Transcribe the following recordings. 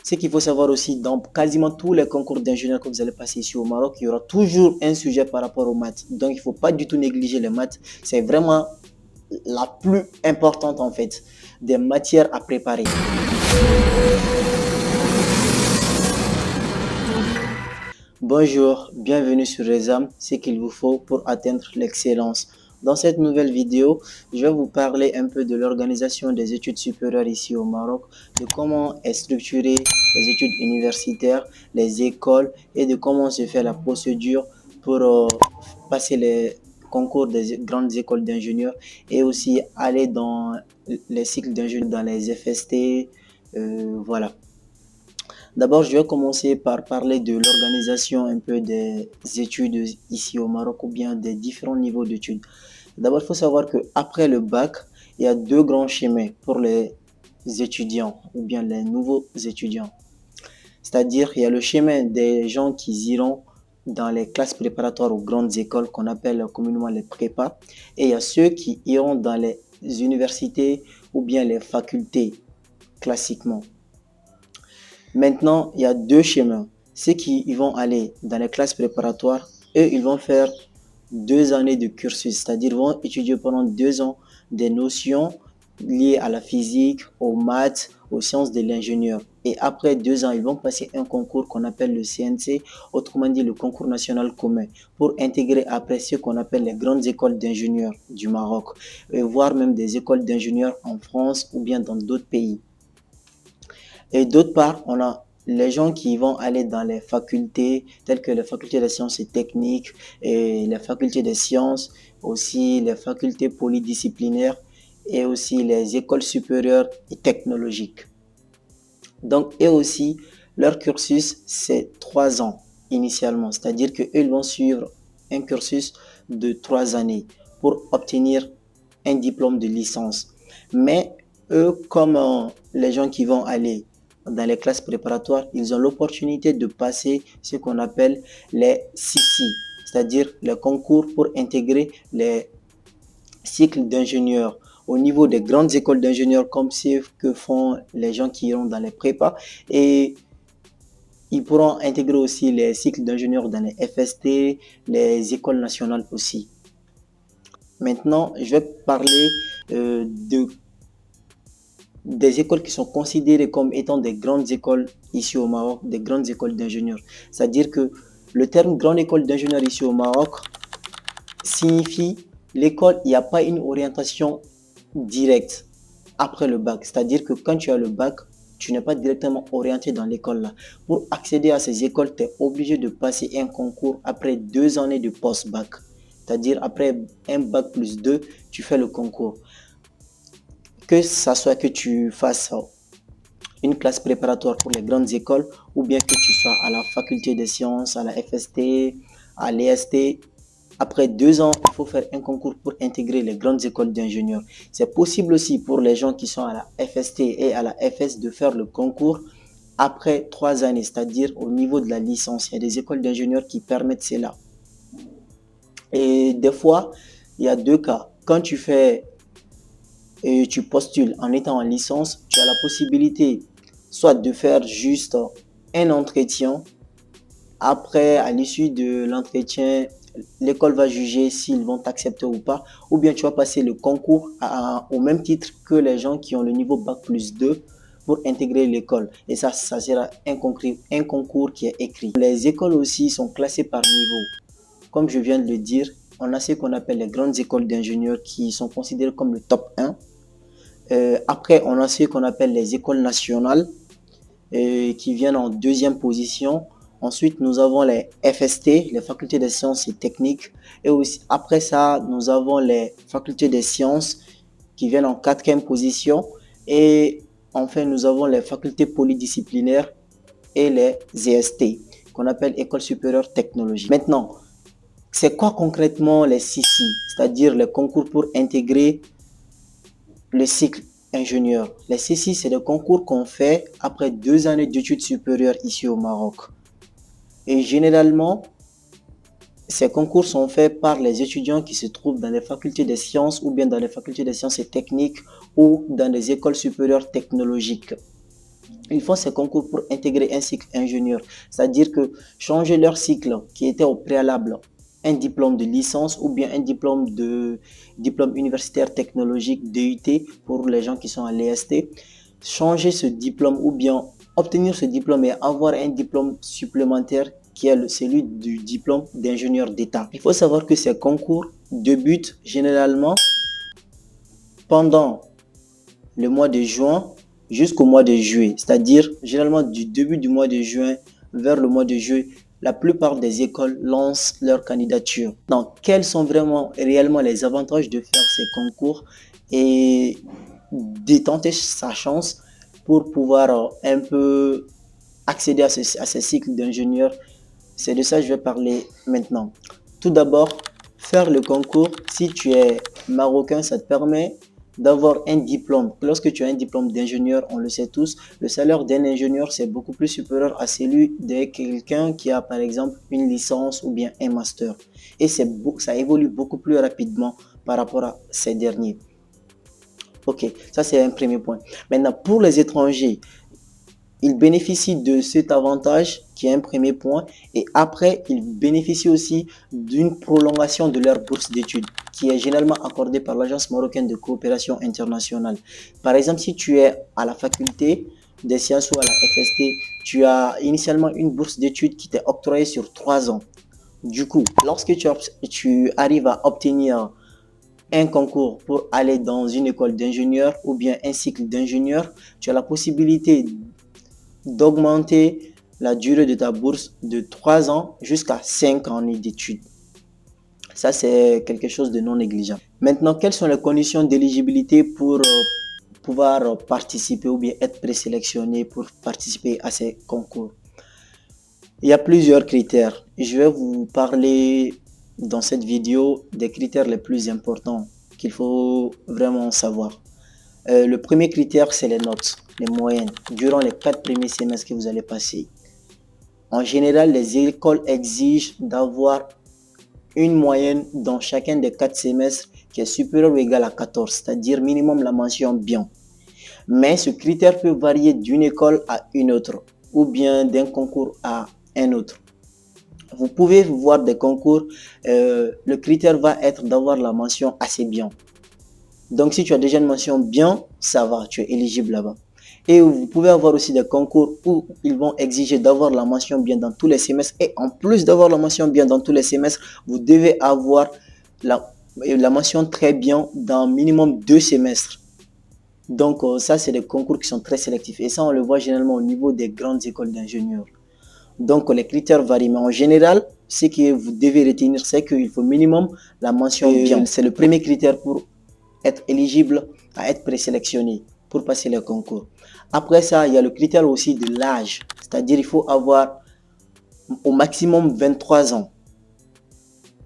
Ce qu'il faut savoir aussi, dans quasiment tous les concours d'ingénieurs que vous allez passer ici au Maroc, il y aura toujours un sujet par rapport aux maths. Donc, il ne faut pas du tout négliger les maths. C'est vraiment la plus importante en fait des matières à préparer. Bonjour, bienvenue sur Resam, ce qu'il vous faut pour atteindre l'excellence. Dans cette nouvelle vidéo, je vais vous parler un peu de l'organisation des études supérieures ici au Maroc, de comment est structurée les études universitaires, les écoles et de comment se fait la procédure pour passer les concours des grandes écoles d'ingénieurs et aussi aller dans les cycles d'ingénieurs, dans les FST, voilà. D'abord, je vais commencer par parler de l'organisation un peu des études ici au Maroc ou bien des différents niveaux d'études. D'abord, il faut savoir qu'après le bac, il y a deux grands chemins pour les étudiants ou bien les nouveaux étudiants. C'est-à-dire, il y a le chemin des gens qui iront dans les classes préparatoires aux grandes écoles qu'on appelle communément les prépas. Et il y a ceux qui iront dans les universités ou bien les facultés classiquement. Maintenant, il y a deux chemins. Ceux qui vont aller dans les classes préparatoires, eux, ils vont faire 2 années de cursus, c'est-à-dire ils vont étudier pendant 2 ans des notions liées à la physique, aux maths, aux sciences de l'ingénieur. Et après 2 ans, ils vont passer un concours qu'on appelle le CNC, autrement dit le concours national commun, pour intégrer après ce qu'on appelle les grandes écoles d'ingénieurs du Maroc, voire même des écoles d'ingénieurs en France ou bien dans d'autres pays. Et d'autre part, on a les gens qui vont aller dans les facultés, telles que les facultés des sciences et techniques, et les facultés des sciences, aussi les facultés polydisciplinaires et aussi les écoles supérieures et technologiques. Donc, eux aussi, leur cursus, c'est 3 ans initialement. C'est-à-dire qu'eux vont suivre un cursus de 3 années pour obtenir un diplôme de licence. Mais eux, comme les gens qui vont aller dans les classes préparatoires, ils ont l'opportunité de passer ce qu'on appelle les CC, c'est-à-dire les concours pour intégrer les cycles d'ingénieurs au niveau des grandes écoles d'ingénieurs comme ce que font les gens qui iront dans les prépas, et ils pourront intégrer aussi les cycles d'ingénieurs dans les FST, les écoles nationales aussi. Maintenant, je vais parler des écoles qui sont considérées comme étant des grandes écoles ici au Maroc, des grandes écoles d'ingénieurs. C'est-à-dire que le terme grande école d'ingénieurs ici au Maroc signifie l'école, il n'y a pas une orientation directe après le bac. C'est-à-dire que quand tu as le bac, tu n'es pas directement orienté dans l'école là. Pour accéder à ces écoles, tu es obligé de passer un concours après 2 années de post-bac. C'est-à-dire après un bac plus 2, tu fais le concours. Que ça soit que tu fasses une classe préparatoire pour les grandes écoles ou bien que tu sois à la faculté des sciences, à la FST, à l'EST, après 2 ans, il faut faire un concours pour intégrer les grandes écoles d'ingénieurs. C'est possible aussi pour les gens qui sont à la FST et à la FS de faire le concours après 3 années, c'est-à-dire au niveau de la licence. Il y a des écoles d'ingénieurs qui permettent cela. Et des fois, il y a deux cas. Quand tu fais et tu postules en étant en licence, tu as la possibilité soit de faire juste un entretien. Après, à l'issue de l'entretien, l'école va juger s'ils vont t'accepter ou pas. Ou bien tu vas passer le concours au même titre que les gens qui ont le niveau Bac plus 2 pour intégrer l'école. Et ça sera un concours qui est écrit. Les écoles aussi sont classées par niveau. Comme je viens de le dire, on a ce qu'on appelle les grandes écoles d'ingénieurs qui sont considérées comme le top 1. Après, on a ce qu'on appelle les écoles nationales qui viennent en deuxième position. Ensuite, nous avons les FST, les facultés des sciences et techniques. Et aussi, après ça, nous avons les facultés des sciences qui viennent en quatrième position. Et enfin, nous avons les facultés polydisciplinaires et les EST, qu'on appelle École supérieure technologique. Maintenant, c'est quoi concrètement les CC, c'est-à-dire les concours pour intégrer le cycle ingénieur? Les CC, c'est des concours qu'on fait après 2 années d'études supérieures ici au Maroc. Et généralement, ces concours sont faits par les étudiants qui se trouvent dans les facultés des sciences ou bien dans les facultés des sciences et techniques ou dans les écoles supérieures technologiques. Ils font ces concours pour intégrer un cycle ingénieur, c'est-à-dire que changer leur cycle qui était au préalable un diplôme de licence ou bien un diplôme universitaire technologique DUT pour les gens qui sont à l'EST, changer ce diplôme ou bien obtenir ce diplôme et avoir un diplôme supplémentaire qui est celui du diplôme d'ingénieur d'État. Il faut savoir que ces concours débutent généralement pendant le mois de juin jusqu'au mois de juillet, c'est-à-dire généralement du début du mois de juin vers le mois de juillet, la plupart des écoles lancent leur candidature. Donc, quels sont vraiment réellement les avantages de faire ces concours et de tenter sa chance pour pouvoir un peu accéder à ces cycles d'ingénieur? C'est de ça que je vais parler maintenant. Tout d'abord, faire le concours, si tu es marocain, ça te permet d'avoir un diplôme. Lorsque tu as un diplôme d'ingénieur, on le sait tous, le salaire d'un ingénieur, c'est beaucoup plus supérieur à celui de quelqu'un qui a par exemple une licence ou bien un master. Et ça évolue beaucoup plus rapidement par rapport à ces derniers. Ok, ça c'est un premier point. Maintenant, pour les étrangers, ils bénéficient de cet avantage qui est un premier point et après, ils bénéficient aussi d'une prolongation de leur bourse d'études qui est généralement accordée par l'Agence marocaine de coopération internationale. Par exemple, si tu es à la faculté des sciences ou à la FST, tu as initialement une bourse d'études qui t'est octroyée sur 3 ans. Du coup, lorsque tu arrives à obtenir un concours pour aller dans une école d'ingénieur ou bien un cycle d'ingénieur, tu as la possibilité d'augmenter la durée de ta bourse de 3 ans jusqu'à 5 ans d'études. Ça, c'est quelque chose de non négligeable. Maintenant, quelles sont les conditions d'éligibilité pour pouvoir participer ou bien être présélectionné pour participer à ces concours? Il y a plusieurs critères. Je vais vous parler dans cette vidéo des critères les plus importants qu'il faut vraiment savoir. Le premier critère, c'est les notes, les moyennes, durant les 4 premiers semestres que vous allez passer. En général, les écoles exigent d'avoir une moyenne dans chacun des 4 semestres qui est supérieure ou égale à 14, c'est-à-dire minimum la mention bien. Mais ce critère peut varier d'une école à une autre ou bien d'un concours à un autre. Vous pouvez voir des concours, le critère va être d'avoir la mention assez bien. Donc, si tu as déjà une mention bien, ça va, tu es éligible là-bas. Et vous pouvez avoir aussi des concours où ils vont exiger d'avoir la mention bien dans tous les semestres. Et en plus d'avoir la mention bien dans tous les semestres, vous devez avoir la mention très bien dans minimum 2 semestres. Donc, ça, c'est des concours qui sont très sélectifs. Et ça, on le voit généralement au niveau des grandes écoles d'ingénieurs. Donc, les critères varient. Mais en général, ce que vous devez retenir, c'est qu'il faut minimum la mention bien. C'est le premier critère pour être éligible à être présélectionné pour passer le concours. Après ça, il y a le critère aussi de l'âge. C'est-à-dire il faut avoir au maximum 23 ans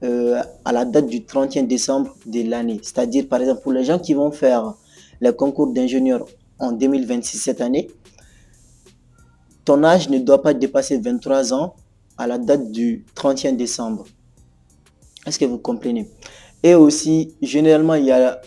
à la date du 31 décembre de l'année. C'est-à-dire, par exemple, pour les gens qui vont faire le concours d'ingénieur en 2026 cette année, ton âge ne doit pas dépasser 23 ans à la date du 31 décembre. Est-ce que vous comprenez? Et aussi, généralement, il y a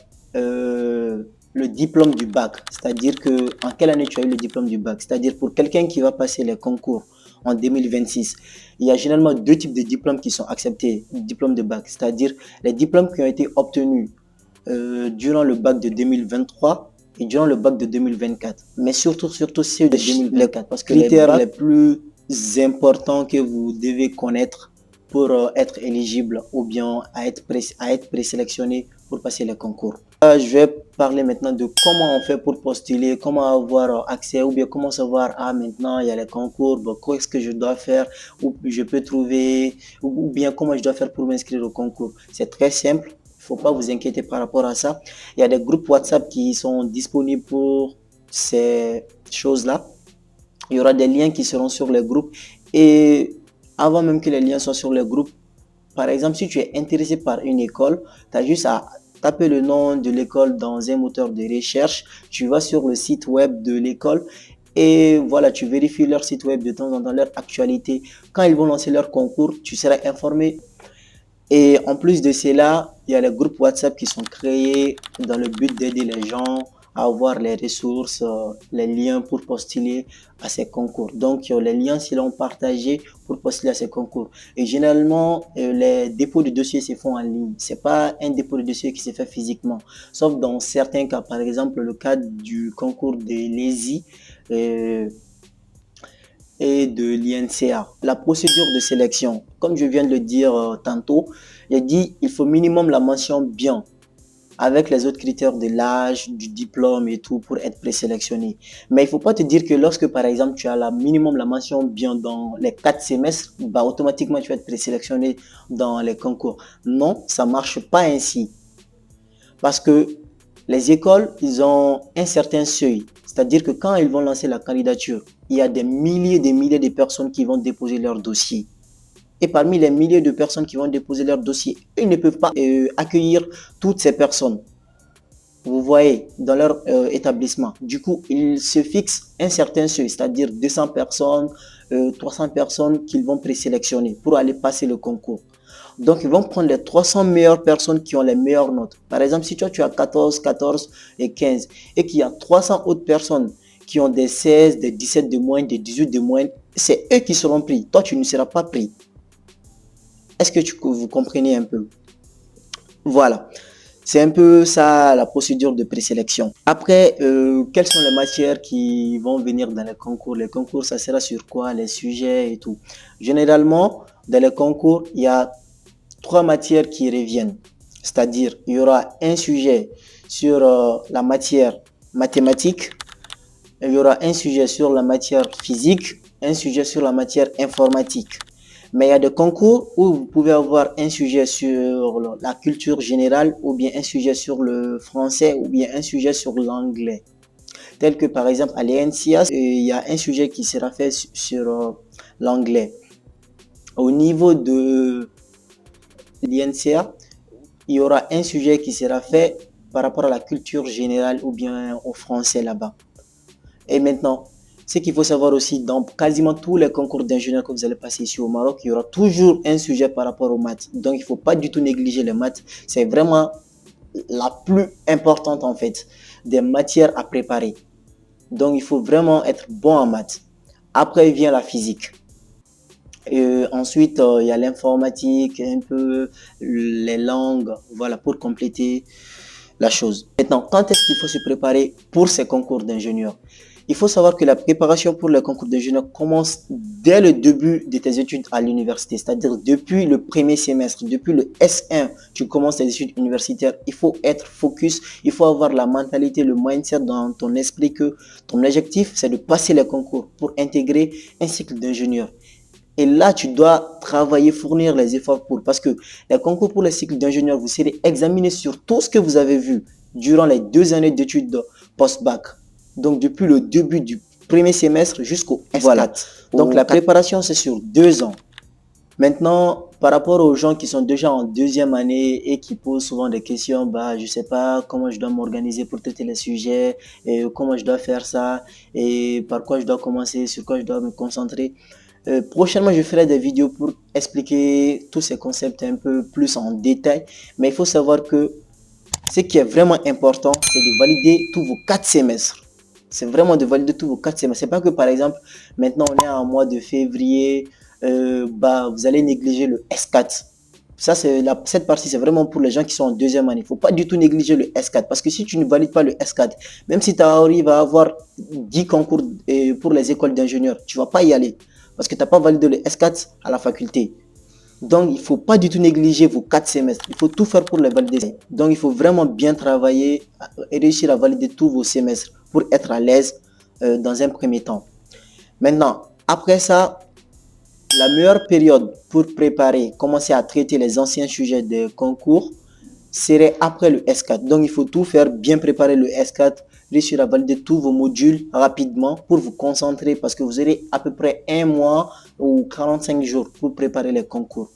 le diplôme du bac, c'est-à-dire que en quelle année tu as eu le diplôme du bac, c'est-à-dire pour quelqu'un qui va passer les concours en 2026, il y a généralement 2 types de diplômes qui sont acceptés, diplôme de bac, c'est-à-dire les diplômes qui ont été obtenus durant le bac de 2023 et durant le bac de 2024, mais surtout ceux de 2024, parce que les critères les plus importants que vous devez connaître pour être éligible ou bien à être présélectionné pour passer les concours. Je vais parler maintenant de comment on fait pour postuler, comment avoir accès ou bien comment savoir, maintenant il y a les concours, bon, qu'est-ce que je dois faire, ou je peux trouver, ou bien comment je dois faire pour m'inscrire au concours. C'est très simple, il ne faut pas vous inquiéter par rapport à ça. Il y a des groupes WhatsApp qui sont disponibles pour ces choses-là. Il y aura des liens qui seront sur les groupes et avant même que les liens soient sur les groupes, par exemple, si tu es intéressé par une école, tu as juste à taper le nom de l'école dans un moteur de recherche, tu vas sur le site web de l'école et voilà, tu vérifies leur site web de temps en temps, leur actualité. Quand ils vont lancer leur concours, tu seras informé. Et en plus de cela, il y a les groupes WhatsApp qui sont créés dans le but d'aider les gens avoir les ressources, les liens pour postuler à ces concours. Donc, les liens seront partagés pour postuler à ces concours. Et généralement, les dépôts de dossiers se font en ligne. C'est pas un dépôt de dossier qui se fait physiquement, sauf dans certains cas. Par exemple, le cas du concours de l'ESI et de l'INCA. La procédure de sélection, comme je viens de le dire tantôt, j'ai dit il faut minimum la mention bien avec les autres critères de l'âge, du diplôme et tout pour être présélectionné. Mais il faut pas te dire que lorsque par exemple tu as la minimum la mention bien dans les 4 semestres, bah automatiquement tu vas être présélectionné dans les concours. Non, ça marche pas ainsi. Parce que les écoles, ils ont un certain seuil. C'est-à-dire que quand ils vont lancer la candidature, il y a des milliers de personnes qui vont déposer leur dossier. Et parmi les milliers de personnes qui vont déposer leur dossier, ils ne peuvent pas accueillir toutes ces personnes. Vous voyez, dans leur établissement. Du coup, ils se fixent un certain seuil, c'est-à-dire 200 personnes, 300 personnes qu'ils vont présélectionner pour aller passer le concours. Donc, ils vont prendre les 300 meilleures personnes qui ont les meilleures notes. Par exemple, si toi, tu as 14, 14 et 15 et qu'il y a 300 autres personnes qui ont des 16, des 17 de moyenne, des 18 de moyenne, c'est eux qui seront pris. Toi, tu ne seras pas pris. Est-ce que vous comprenez un peu? Voilà. C'est un peu ça la procédure de présélection. Après, quelles sont les matières qui vont venir dans les concours? Les concours, ça sera sur quoi? Les sujets et tout. Généralement, dans les concours, il y a 3 matières qui reviennent. C'est-à-dire, il y aura un sujet sur la matière mathématique, il y aura un sujet sur la matière physique, un sujet sur la matière informatique. Mais il y a des concours où vous pouvez avoir un sujet sur la culture générale ou bien un sujet sur le français ou bien un sujet sur l'anglais. Tel que par exemple à l'ENCIA, il y a un sujet qui sera fait sur l'anglais. Au niveau de l'INCA, il y aura un sujet qui sera fait par rapport à la culture générale ou bien au français là-bas. Et maintenant, ce qu'il faut savoir aussi, dans quasiment tous les concours d'ingénieurs que vous allez passer ici au Maroc, il y aura toujours un sujet par rapport aux maths. Donc, il ne faut pas du tout négliger les maths. C'est vraiment la plus importante en fait des matières à préparer. Donc, il faut vraiment être bon en maths. Après, vient la physique. Ensuite, il y a l'informatique, un peu les langues, voilà, pour compléter la chose. Maintenant, quand est-ce qu'il faut se préparer pour ces concours d'ingénieurs? Il faut savoir que la préparation pour les concours d'ingénieurs commence dès le début de tes études à l'université, c'est-à-dire depuis le premier semestre, depuis le S1, tu commences tes études universitaires. Il faut être focus, il faut avoir la mentalité, le mindset dans ton esprit que ton objectif, c'est de passer les concours pour intégrer un cycle d'ingénieur. Et là, tu dois travailler, fournir les efforts pour, parce que les concours pour les cycles d'ingénieur, vous serez examiné sur tout ce que vous avez vu durant les 2 années d'études post-bac. Donc, depuis le début du premier semestre jusqu'au S4. Voilà. Donc, la préparation, c'est sur 2 ans. Maintenant, par rapport aux gens qui sont déjà en 2e année et qui posent souvent des questions, bah, je sais pas comment je dois m'organiser pour traiter les sujets, et comment je dois faire ça, et par quoi je dois commencer, sur quoi je dois me concentrer. Prochainement, je ferai des vidéos pour expliquer tous ces concepts un peu plus en détail. Mais il faut savoir que ce qui est vraiment important, c'est de valider tous vos 4 semestres. C'est vraiment de valider tous vos 4 semestres. C'est pas que par exemple, maintenant on est en mois de février, vous allez négliger le S4. Ça, cette partie, c'est vraiment pour les gens qui sont en 2e année. Il ne faut pas du tout négliger le S4. Parce que si tu ne valides pas le S4, même si tu arrives à avoir 10 concours pour les écoles d'ingénieurs, tu ne vas pas y aller. Parce que tu n'as pas validé le S4 à la faculté. Donc, il ne faut pas du tout négliger vos 4 semestres. Il faut tout faire pour les valider. Donc, il faut vraiment bien travailler et réussir à valider tous vos semestres pour être à l'aise dans un premier temps. Maintenant, après ça, la meilleure période pour préparer, commencer à traiter les anciens sujets de concours serait après le S4. Donc, il faut tout faire, bien préparer le S4, réussir à valider tous vos modules rapidement pour vous concentrer parce que vous aurez à peu près 1 mois ou 45 jours pour préparer les concours.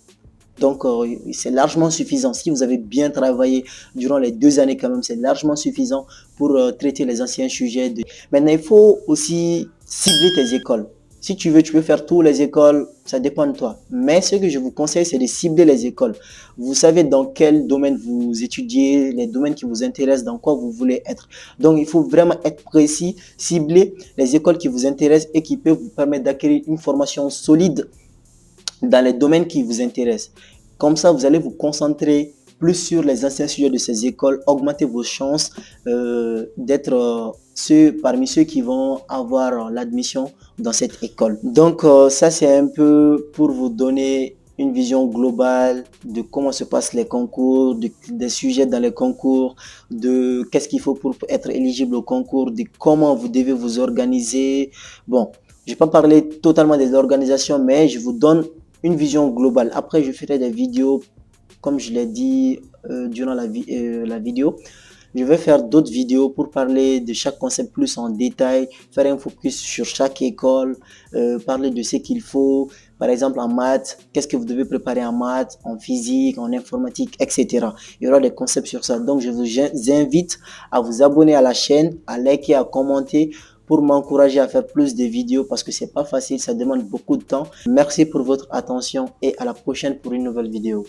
Donc, c'est largement suffisant. Si vous avez bien travaillé durant les 2 années quand même, c'est largement suffisant pour traiter les anciens sujets. Maintenant, il faut aussi cibler tes écoles. Si tu veux, tu peux faire toutes les écoles, ça dépend de toi. Mais ce que je vous conseille, c'est de cibler les écoles. Vous savez dans quel domaine vous étudiez, les domaines qui vous intéressent, dans quoi vous voulez être. Donc, il faut vraiment être précis, cibler les écoles qui vous intéressent et qui peuvent vous permettre d'acquérir une formation solide dans les domaines qui vous intéressent. Comme ça, vous allez vous concentrer plus sur les anciens sujets de ces écoles, augmenter vos chances d'être parmi ceux qui vont avoir l'admission dans cette école. Donc ça, c'est un peu pour vous donner une vision globale de comment se passent les concours, des sujets dans les concours, de qu'est-ce qu'il faut pour être éligible au concours, de comment vous devez vous organiser. Bon, je ne vais pas parler totalement des organisations, mais je vous donne une vision globale. Après, je ferai des vidéos, comme je l'ai dit durant la vidéo. Je vais faire d'autres vidéos pour parler de chaque concept plus en détail, faire un focus sur chaque école, parler de ce qu'il faut, par exemple en maths, qu'est-ce que vous devez préparer en maths, en physique, en informatique, etc. Il y aura des concepts sur ça. Donc, je vous invite à vous abonner à la chaîne, à liker, à commenter pour m'encourager à faire plus de vidéos parce que c'est pas facile, ça demande beaucoup de temps. Merci pour votre attention et à la prochaine pour une nouvelle vidéo.